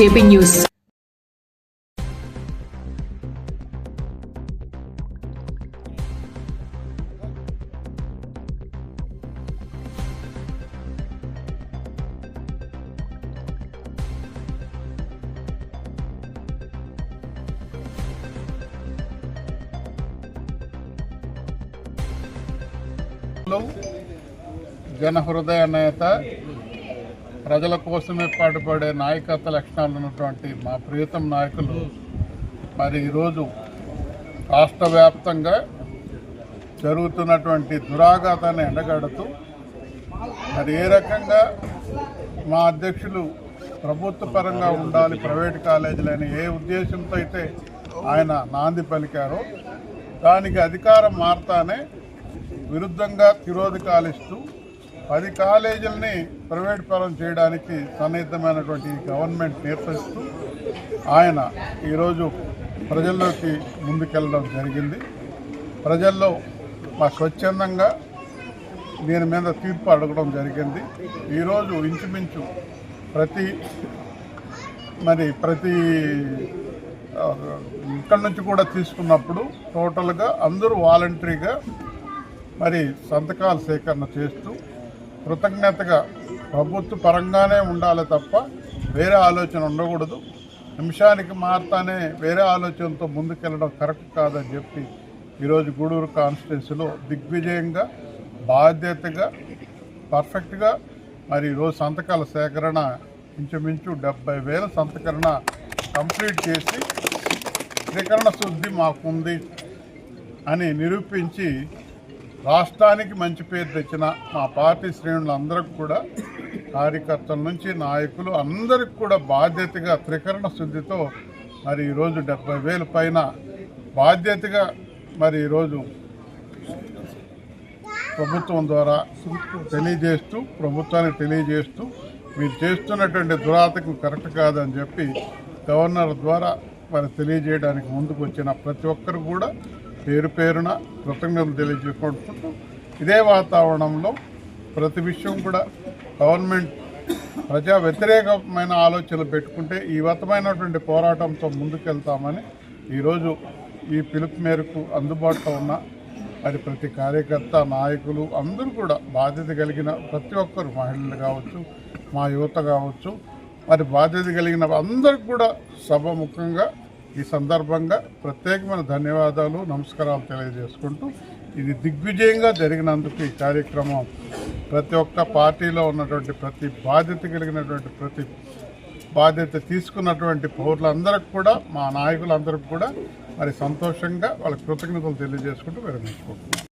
JP News. జనహృదయ నేత, ప్రజల కోసమే పాటుపడే నాయకత్వ లక్షణాలు ఉన్నటువంటి మా ప్రియతమ నాయకులు మరి ఈరోజు రాష్ట్ర వ్యాప్తంగా జరుగుతున్నటువంటి దురాఘాతాన్ని ఎండగడుతూ మరి ఏ రకంగా మా అధ్యక్షులు ప్రభుత్వ పరంగా ఉండాలి, ప్రైవేట్ కాలేజీలని ఏ ఉద్దేశంతో అయితే ఆయన నాంది పలికారో దానికి అధికారం మారతానే విరుద్ధంగా తిరోధకాలిస్తూ 10 కాలేజీలని ప్రైవేట్ పరం చేయడానికి సన్నిహితమైనటువంటి గవర్నమెంట్ నేర్పిస్తూ ఆయన ఈరోజు ప్రజల్లోకి ముందుకెళ్ళడం జరిగింది. ప్రజల్లో మా స్వచ్ఛందంగా దీని మీద తీర్పు అడగడం జరిగింది. ఈరోజు ఇంచుమించు ప్రతి ఇక్కడి నుంచి కూడా తీసుకున్నప్పుడు టోటల్గా అందరూ వాలంటరీగా మరి సంతకాల సేకరణ చేస్తూ కృతజ్ఞతగా ప్రభుత్వ పరంగానే ఉండాలి తప్ప వేరే ఆలోచన ఉండకూడదు, నిమిషానికి మారుతానే వేరే ఆలోచనతో ముందుకెళ్ళడం కరెక్ట్ కాదని చెప్పి ఈరోజు గూడూరు కాన్స్టిట్యున్సీలో దిగ్విజయంగా బాధ్యతగా పర్ఫెక్ట్గా మరి ఈరోజు సంతకాల సేకరణ ఇంచుమించు 70,000 సంతకరణ కంప్లీట్ చేసి త్రికరణ శుద్ధి మాకుంది అని నిరూపించి రాష్ట్రానికి మంచి పేరు తెచ్చిన మా పార్టీ శ్రేణులందరికీ కూడా, కార్యకర్తల నుంచి నాయకులు అందరికి కూడా బాధ్యతగా త్రికరణ శుద్ధితో మరి ఈరోజు 70,000 పైన బాధ్యతగా మరి ఈరోజు ప్రభుత్వం ద్వారా ప్రభుత్వానికి తెలియజేస్తూ మీరు చేస్తున్నటువంటి దురాతకు కరెక్ట్ కాదని చెప్పి గవర్నర్ ద్వారా మరి తెలియజేయడానికి ముందుకు వచ్చిన ప్రతి ఒక్కరు కూడా పేరు పేరున కృతజ్ఞతలు తెలియజేసుకుంటూ ఇదే వాతావరణంలో ప్రతి విషయం కూడా గవర్నమెంట్ ప్రజా వ్యతిరేకమైన ఆలోచనలు పెట్టుకుంటే ఈ విధమైనటువంటి పోరాటంతో ముందుకెళ్తామని ఈరోజు ఈ పిలుపు మేరకు అందుబాటులో ఉన్న మరి ప్రతి కార్యకర్త, నాయకులు అందరూ కూడా బాధ్యత కలిగిన ప్రతి ఒక్కరు, మహిళలు కావచ్చు, మా యువత కావచ్చు, మరి బాధ్యత కలిగిన అందరికి కూడా సభముఖంగా ఈ సందర్భంగా ప్రత్యేకమైన ధన్యవాదాలు, నమస్కారాలు తెలియజేసుకుంటూ ఇది దిగ్విజయంగా జరిగినందుకు ఈ కార్యక్రమం ప్రతి ఒక్క పార్టీలో ఉన్నటువంటి ప్రతి బాధ్యత తీసుకున్నటువంటి పౌరులందరికీ కూడా, మా నాయకులందరికీ కూడా మరి సంతోషంగా వాళ్ళ కృతజ్ఞతలు తెలియజేసుకుంటూ విరమించుకుంటున్నాం.